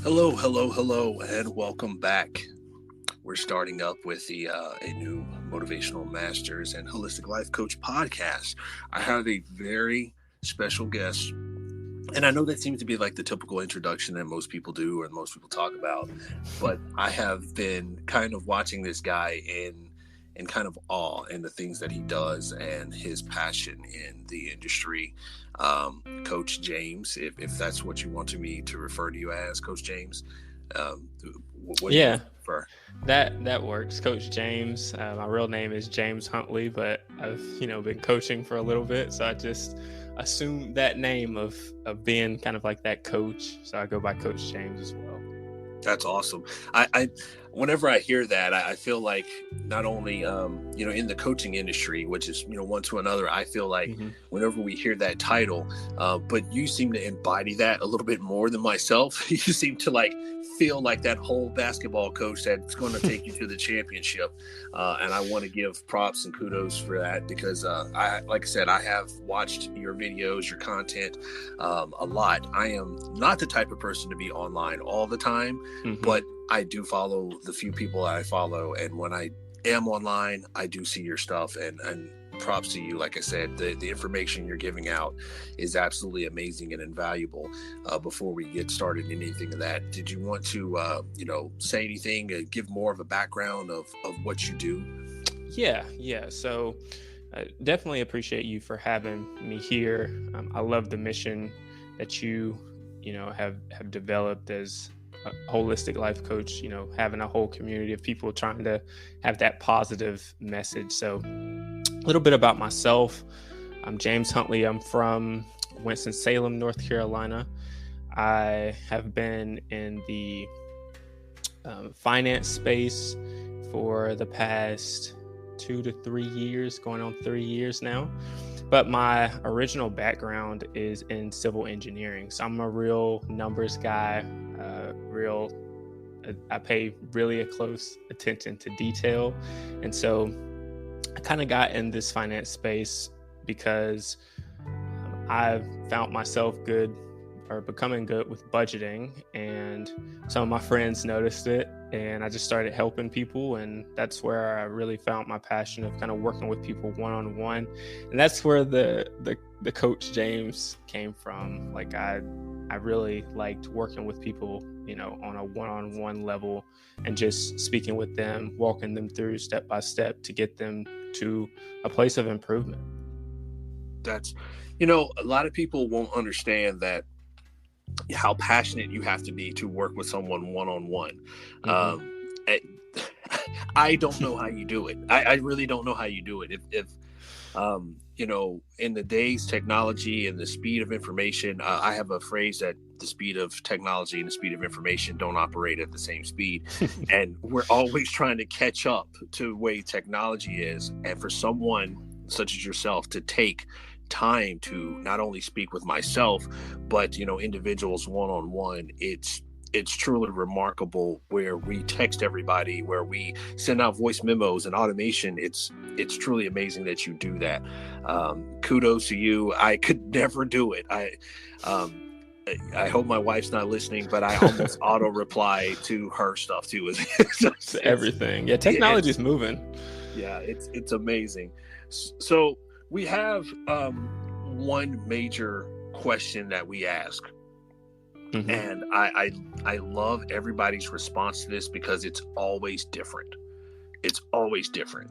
Hello, hello, hello, and welcome back. We're starting up with a new Motivational Masters and Holistic Life Coach podcast. I have a very special guest, and I know that seems to be like the typical introduction that most people do or most people talk about, but I have been kind of watching this guy in kind of awe in the things that he does and his passion in the industry. Coach James, if that's what you want me to refer to you as, Coach James, what do you Yeah, prefer? that works. Coach James. My real name is James Huntley, but I've been coaching for a little bit, so I just assumed that name of being kind of like that coach. So I go by Coach James as well. That's awesome. I whenever I hear that, I feel like not only in the coaching industry, which is one to another, I feel like Mm-hmm. whenever we hear that title, but you seem to embody that a little bit more than myself. You seem to like feel like that whole basketball coach that's going to take you to the championship, and I want to give props and kudos for that because like I said, I have watched your videos, your content a lot. I am not the type of person to be online all the time. Mm-hmm. But I do follow the few people I follow, and when I am online, I do see your stuff, and props to you. Like I said, the information you're giving out is absolutely amazing and invaluable. Before we get started in anything of that, did you want to say anything, give more of a background of what you do? Yeah. So definitely appreciate you for having me here. I love the mission that you have developed as a holistic life coach, having a whole community of people trying to have that positive message. So a little bit about myself. I'm James Huntley. I'm from Winston-Salem, North Carolina. I have been in the finance space for the past 2 to 3 years, going on 3 years now. But my original background is in civil engineering. So I'm a real numbers guy, I pay really a close attention to detail. And so I kind of got in this finance space because I've found myself becoming good with budgeting, and some of my friends noticed it, and I just started helping people, and that's where I really found my passion of kind of working with people one-on-one. And that's where the Coach James came from. Like I really liked working with people, on a one-on-one level and just speaking with them, walking them through step by step to get them to a place of improvement. That's a lot of people won't understand that how passionate you have to be to work with someone one-on-one. Mm-hmm. I don't know how you do it. I really don't know how you do it. If in the day's technology and the speed of information, I have a phrase that the speed of technology and the speed of information don't operate at the same speed. And we're always trying to catch up to the way technology is. And for someone such as yourself to take time to not only speak with myself, but individuals one-on-one, it's truly remarkable. Where we text everybody, where we send out voice memos and automation, it's truly amazing that you do that. Kudos to you. I could never do it. I hope my wife's not listening, but I almost auto reply to her stuff too. It's everything. Yeah, technology is moving. Yeah, it's amazing. So we have one major question that we ask. Mm-hmm. And I love everybody's response to this because it's always different. It's always different.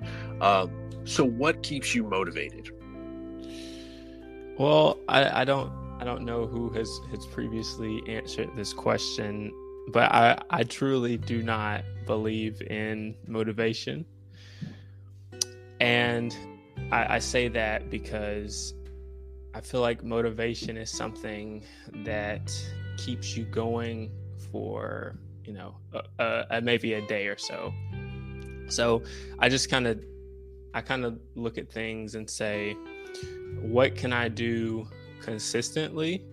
So what keeps you motivated? Well, I don't know who has previously answered this question, but I truly do not believe in motivation. And I say that because I feel like motivation is something that keeps you going for, maybe a day or so. So I kind of look at things and say, what can I do consistently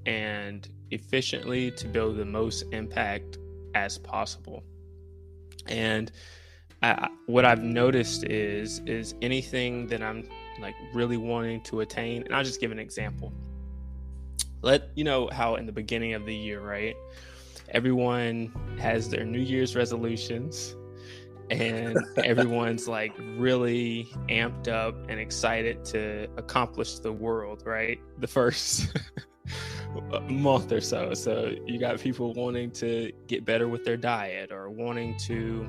and efficiently to build the most impact as possible? And what I've noticed is anything that I'm like really wanting to attain, and I'll just give an example. How in the beginning of the year, right? everyone has their New Year's resolutions, and everyone's like really amped up and excited to accomplish the world, right? The first month or so. So you got people wanting to get better with their diet, or wanting to,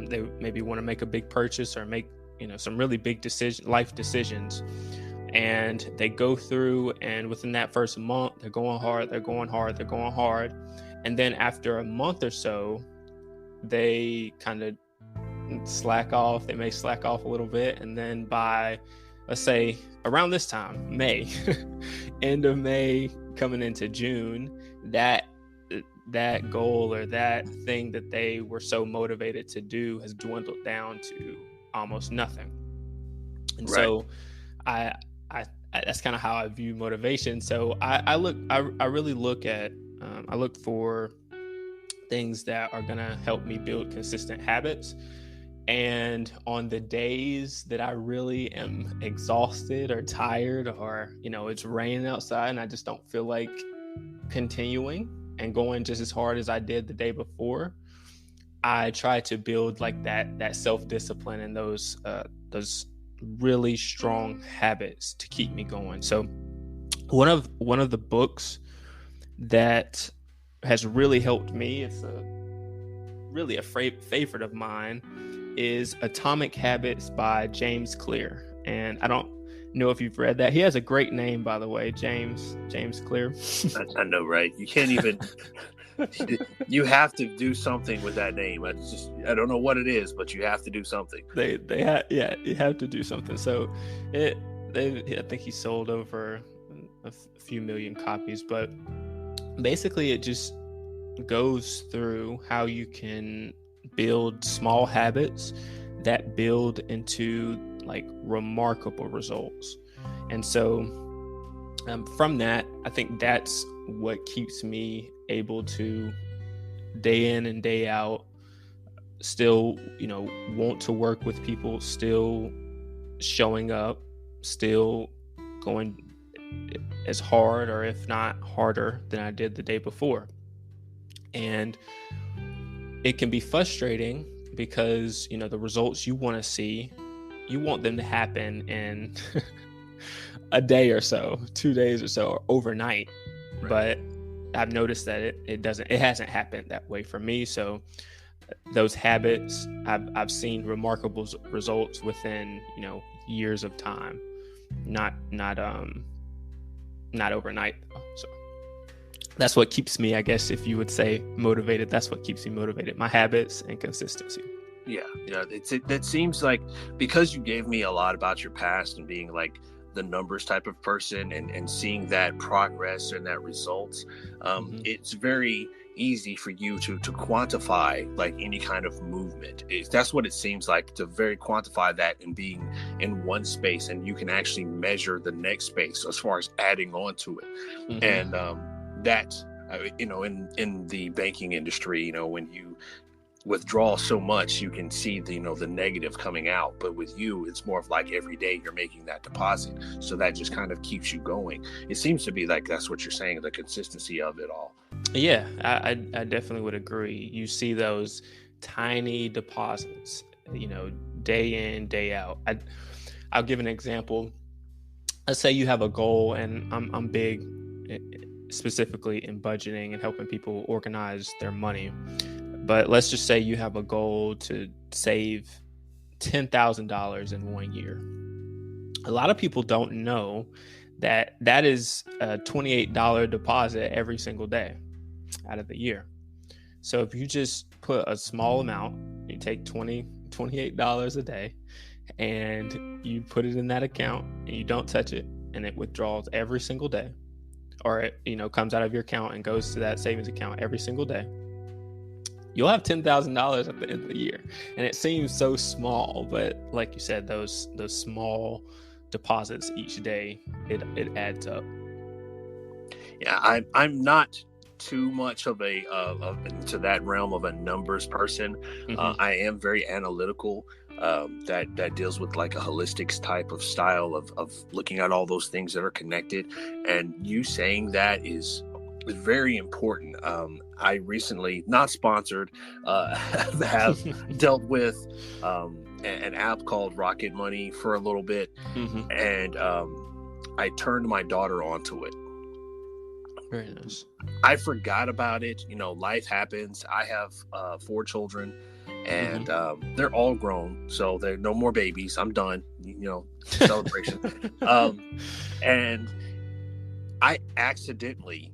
they maybe want to make a big purchase, or make, some really big life decisions. And they go through, and within that first month, they're going hard. And then after a month or so, they kind of slack off. They may slack off a little bit. And then by, let's say, around this time, May, end of May, coming into June, that goal or that thing that they were so motivated to do has dwindled down to almost nothing. And so I that's kind of how I view motivation. So I really look at, I look for things that are going to help me build consistent habits. And on the days that I really am exhausted or tired, or, it's raining outside and I just don't feel like continuing and going just as hard as I did the day before, I try to build like that self-discipline and those really strong habits to keep me going. So one of the books that has really helped me, it's really a favorite of mine, is Atomic Habits by James Clear. And I don't know if you've read that. He has a great name, by the way, James Clear. I know, right? You can't even you have to do something with that name. I don't know what it is, but you have to do something. You have to do something. So I think he sold over a few million copies, but basically it just goes through how you can build small habits that build into like remarkable results. And so from that, I think that's what keeps me able to, day in and day out, still, want to work with people, still showing up, still going as hard, or if not harder, than I did the day before. And it can be frustrating because, the results you want to see, you want them to happen in a day or so, 2 days or so, or overnight. Right. But I've noticed that it hasn't happened that way for me. So those habits, I've seen remarkable results within, years of time, not overnight though. So that's what keeps me, I guess, if you would say, motivated. That's what keeps me motivated. My habits and consistency. Yeah. That seems like, because you gave me a lot about your past and being like the numbers type of person, and seeing that progress and that results, it's very easy for you to quantify like any kind of movement. That's what it seems like, to very quantify that and being in one space, and you can actually measure the next space as far as adding on to it. And that in the banking industry, when you withdraw so much, you can see the negative coming out. But with you, it's more of like every day you're making that deposit, so that just kind of keeps you going. It seems to be like that's what you're saying, the consistency of it all. Yeah, I definitely would agree. You see those tiny deposits, day in, day out. I'll give an example. Let's say you have a goal, and I'm big specifically in budgeting and helping people organize their money. But let's just say you have a goal to save $10,000 in 1 year. A lot of people don't know that is a $28 deposit every single day out of the year. So if you just put a small amount, you take $28 a day, and you put it in that account, and you don't touch it, and it withdraws every single day, or it comes out of your account and goes to that savings account every single day, you'll have $10,000 at the end of the year. And it seems so small, but like you said, those small deposits each day, it adds up. Yeah, I'm not too much of into that realm of a numbers person. I am very analytical. That deals with like a holistic type of style of looking at all those things that are connected. And you saying that is is very important. I recently, not sponsored, have dealt with an app called Rocket Money for a little bit, and I turned my daughter onto it. Very nice. I forgot about it. Life happens. I have 4 children, and they're all grown, so they're no more babies. I'm done. Celebration. And I accidentally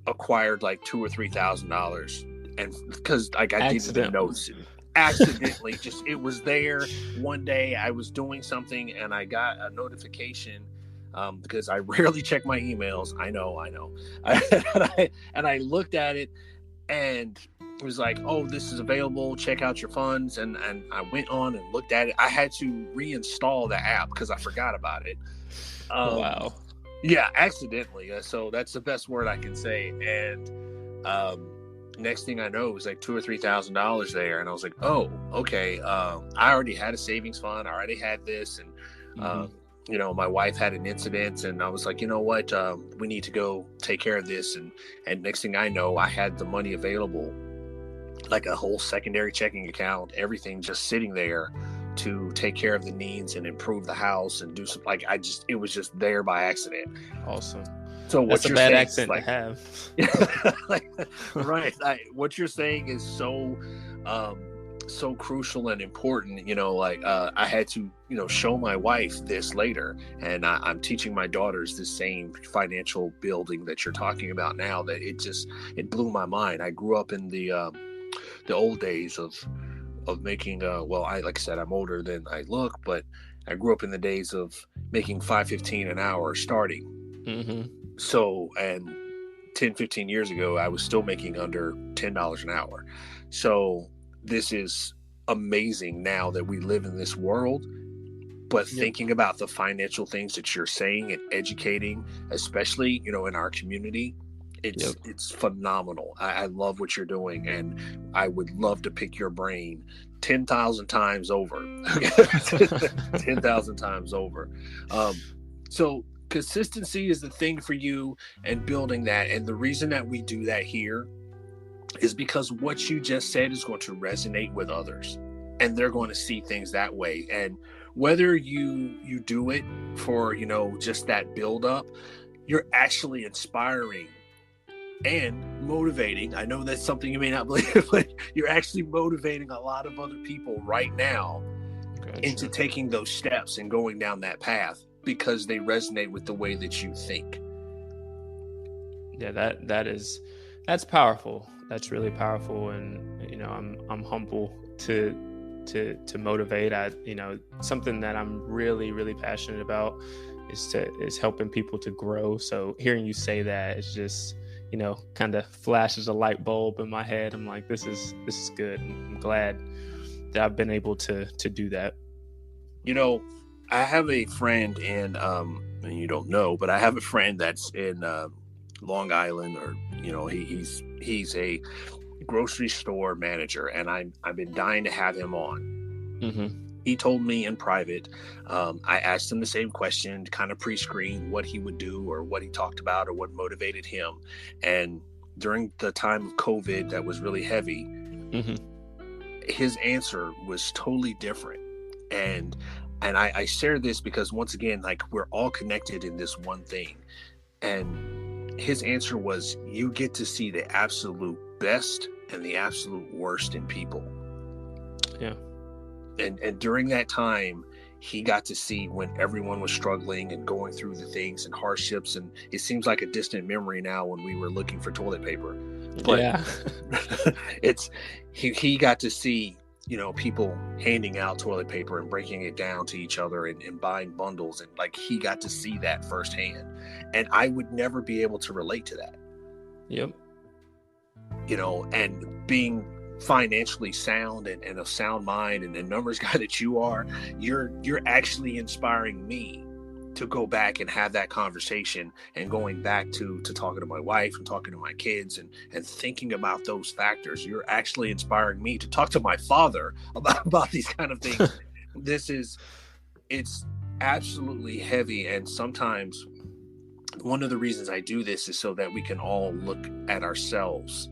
acquired like $2,000 or $3,000, and because I didn't even notice it. Accidentally, just it was there. One day I was doing something and I got a notification, because I rarely check my emails. I know. and I looked at it, and it was like, oh, this is available. Check out your funds. And I went on and looked at it. I had to reinstall the app because I forgot about it. Wow. Yeah, accidentally. So that's the best word I can say. And next thing I know, it was like $2,000 or $3,000 there. And I was like, oh, okay. I already had a savings fund. I already had this. And, my wife had an incident, and I was like, you know what? We need to go take care of this. And next thing I know, I had the money available, like a whole secondary checking account, everything just sitting there to take care of the needs and improve the house and do some, it was just there by accident. Awesome. So that's a bad accent to have. Right. What you're saying is so crucial and important. I had to, show my wife this later, and I'm teaching my daughters the same financial building that you're talking about now, that it blew my mind. I grew up in the old days of making, like I said, I'm older than I look, but I grew up in the days of making $5.15 an hour starting. So, and 10, 15 years ago, I was still making under $10 an hour. So this is amazing now that we live in this world, but thinking about the financial things that you're saying and educating, especially, in our community, it's phenomenal. I love what you're doing, and I would love to pick your brain 10,000 times over. 10,000 times over. So consistency is the thing for you, and building that. And the reason that we do that here is because what you just said is going to resonate with others, and they're going to see things that way. And whether you do it for, just that build up, you're actually inspiring and motivating. I know that's something you may not believe, but you're actually motivating a lot of other people right now into taking those steps and going down that path, because they resonate with the way that you think. Yeah, that's powerful. That's really powerful. And, I'm humble to motivate. Something that I'm really, really passionate about is helping people to grow. So hearing you say that is just, kind of flashes a light bulb in my head. I'm like, this is good. I'm glad that I've been able to do that. I have a friend in, and you don't know, but I have a friend that's in Long Island, or he's a grocery store manager, and I've been dying to have him on. He told me in private, I asked him the same question, kind of pre-screen what he would do or what he talked about or what motivated him. And during the time of COVID that was really heavy, his answer was totally different. And I share this because, once again, like, we're all connected in this one thing. And his answer was, you get to see the absolute best and the absolute worst in people. Yeah. And during that time, he got to see when everyone was struggling and going through the things and hardships. And it seems like a distant memory now when we were looking for toilet paper. But yeah. he got to see, people handing out toilet paper and breaking it down to each other and buying bundles. And like, he got to see that firsthand. And I would never be able to relate to that. Yep. And being financially sound and of sound mind and the numbers guy that you are, you're actually inspiring me to go back and have that conversation, and going back to talking to my wife and talking to my kids and thinking about those factors. You're actually inspiring me to talk to my father about these kind of things. It's absolutely heavy. And sometimes one of the reasons I do this is so that we can all look at ourselves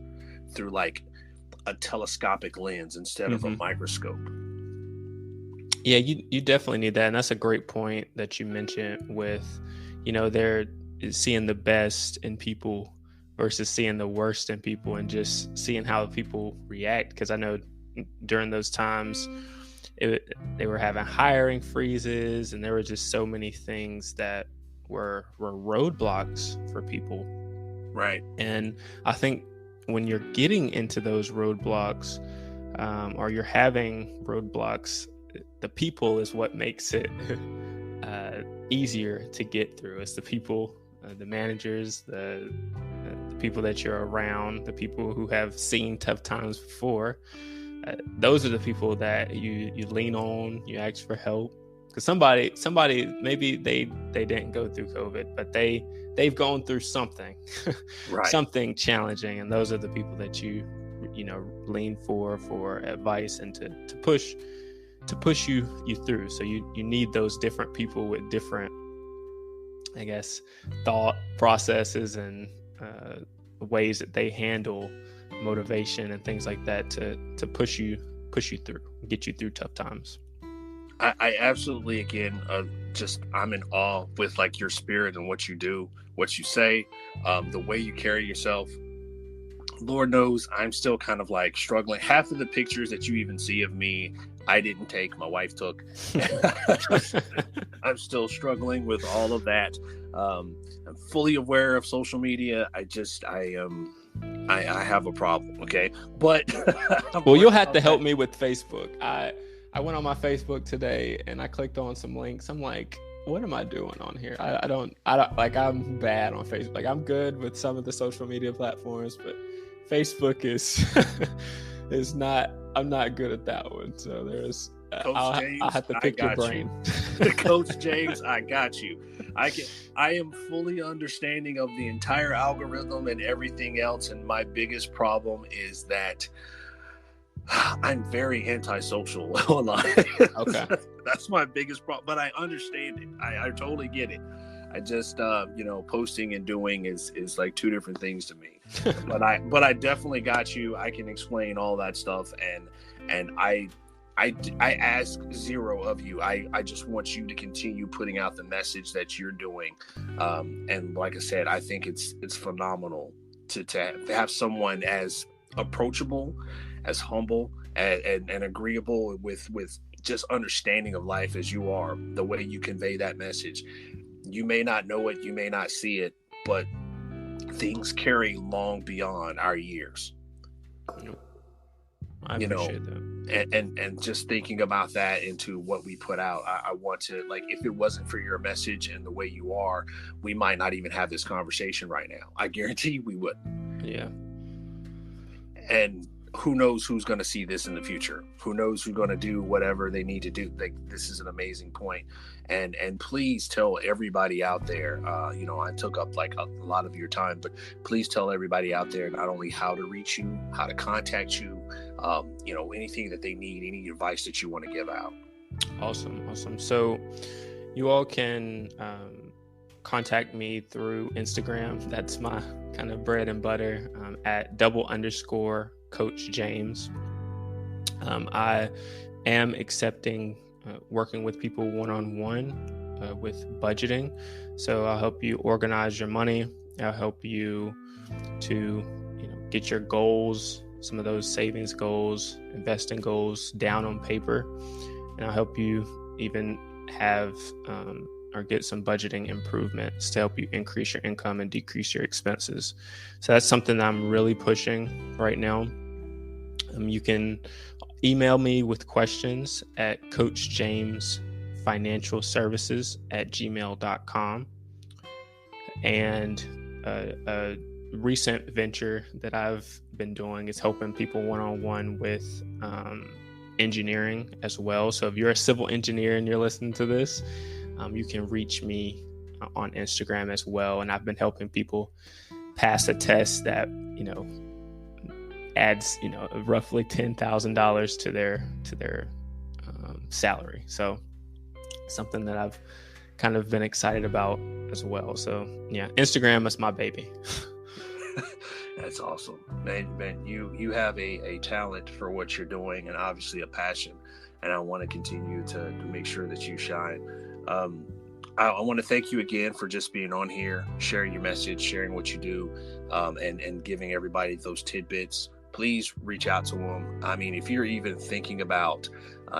through like a telescopic lens instead of a microscope. Yeah, you definitely need that. And that's a great point that you mentioned with, they're seeing the best in people versus seeing the worst in people and just seeing how people react. Because I know during those times, they were having hiring freezes, and there were just so many things that were roadblocks for people. Right. And I think when you're getting into those roadblocks, or you're having roadblocks, the people is what makes it easier to get through. It's the people, the managers, the people that you're around, the people who have seen tough times before. Those are the people that you lean on, you ask for help. Because somebody maybe they didn't go through COVID, but they've gone through something, right. something challenging, and those are the people that you lean for advice and to push you through. So you need those different people with different, I guess, thought processes and ways that they handle motivation and things like that to push you through, get you through tough times. I absolutely, again, I'm in awe with like your spirit and what you do, what you say, the way you carry yourself. Lord knows I'm still kind of like struggling. Half of the pictures that you even see of me, I didn't take, my wife took. I'm still struggling with all of that. I'm fully aware of social media. I have a problem. Okay. But well, you'll have to help me with Facebook. I went on my Facebook today and I clicked on some links. I'm like, what am I doing on here? I don't like, I'm bad on Facebook. Like, I'm good with some of the social media platforms, but Facebook is not, I'm not good at that one. So there's, I'll have to pick your brain. Coach James, I got you. I am fully understanding of the entire algorithm and everything else. And my biggest problem is that I'm very antisocial online. Okay. That's my biggest problem, but I understand it. I totally get it. I just, posting and doing is like two different things to me. but I definitely got you. I can explain all that stuff, and I ask zero of you. I just want you to continue putting out the message that you're doing. And like I said, I think it's phenomenal to have someone as approachable, as humble, and agreeable with just understanding of life as you are. The way you convey that message, you may not know it, you may not see it, but things carry long beyond our years. I appreciate that. And just thinking about that into what we put out, I want to, like, if it wasn't for your message and the way you are, we might not even have this conversation right now. I guarantee you we wouldn't. Yeah. And who knows who's going to see this in the future? Who knows who's going to do whatever they need to do? Like, this is an amazing point. And please tell everybody out there, I took up like a lot of your time, but please tell everybody out there not only how to reach you, how to contact you, anything that they need, any advice that you want to give out. Awesome. So you all can contact me through Instagram. That's my kind of bread and butter, at _Coach James. I am accepting working with people one-on-one with budgeting. So I'll help you organize your money. I'll help you to get your goals, some of those savings goals, investing goals down on paper. And I'll help you even have or get some budgeting improvements to help you increase your income and decrease your expenses. So that's something that I'm really pushing right now. You can email me with questions at coachjamesfinancialservices@gmail.com. And a recent venture that I've been doing is helping people one-on-one with engineering as well. So if you're a civil engineer and you're listening to this, you can reach me on Instagram as well. And I've been helping people pass a test that, adds, roughly $10,000 to their salary. So something that I've kind of been excited about as well. So yeah, Instagram is my baby. That's awesome, man. You have a talent for what you're doing, and obviously a passion. And I want to continue to make sure that you shine. I want to thank you again for just being on here, sharing your message, sharing what you do, and giving everybody those tidbits. Please reach out to them. I mean, if you're even thinking about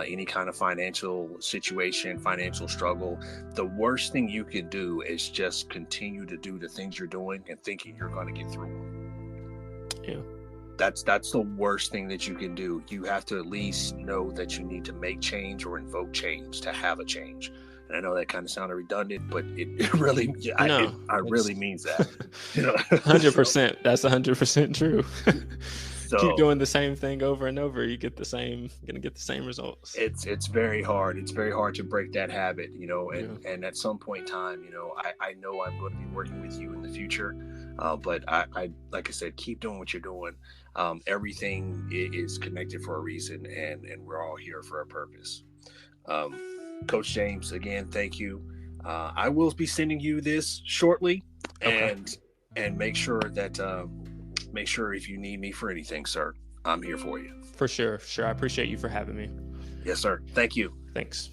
any kind of financial situation, financial struggle, the worst thing you could do is just continue to do the things you're doing and thinking you're going to get through them. Yeah. That's the worst thing that you can do. You have to at least know that you need to make change or invoke change to have a change. And I know that kind of sounded redundant, but it really, I really means that. 100%. That's 100% true. So, keep doing the same thing over and over, you're gonna get the same results. It's very hard. It's very hard to break that habit, and at some point in time, I know I'm going to be working with you in the future. But I like I said, keep doing what you're doing. Everything is connected for a reason, and we're all here for a purpose. Coach James, again, thank you. I will be sending you this shortly, and make sure if you need me for anything, sir, I'm here for you. For sure. I appreciate you for having me. Yes, sir. Thank you. Thanks.